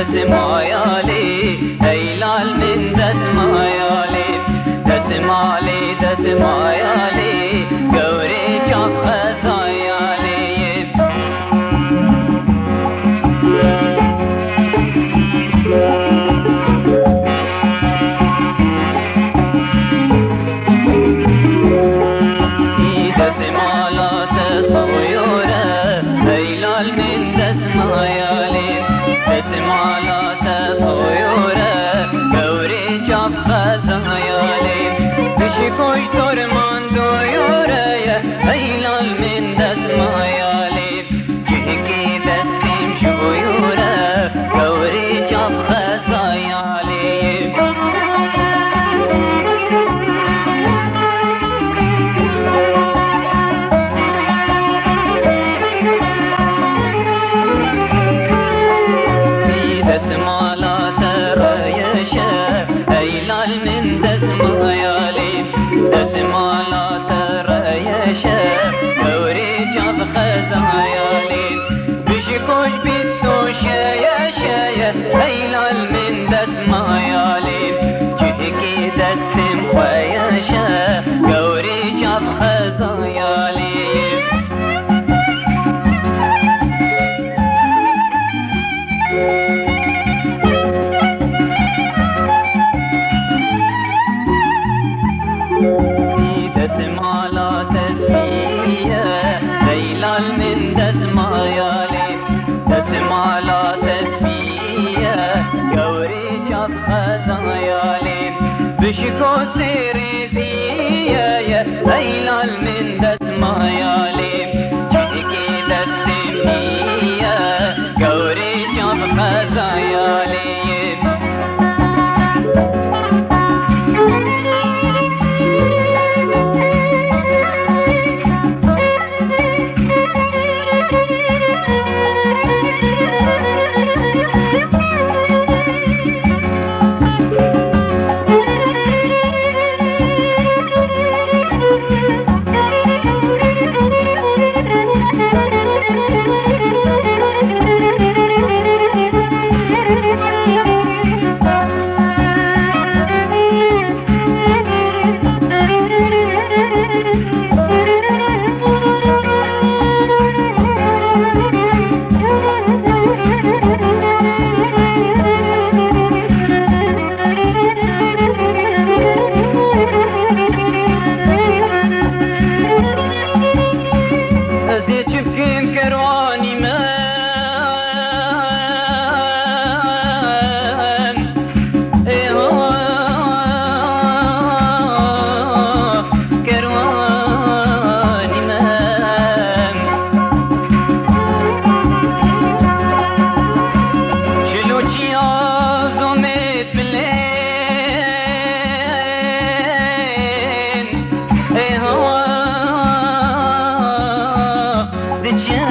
دسمایالی ای لال من دسمایالی دسمالی دسمایالی گوری چاپ خزایالی دسمالات خویوره ای لال من دسمایالی دسمالات خویوره گوری چاپ خزایالی بشکوی ترمان دویوره ای لال من دسمایالی جهکی دستیم شویوره گوری چاپ خزایالی دسمالات ريشه ای لال من دسمایالی دسمالات ريشه گوری چاپ خزایالی بشکوش بیستو شیه شیه ای لال من دسمایالی جهکی دستم خویشه گوری چاپ خزایالی دسمالات فيه ای لال من دسمایالی دسمالات فيه گوری چاپ خزایالی بشکو سیری دیه ای لال من دسمایالی جهکی دستیم نیه گوری چاپ خزایالی the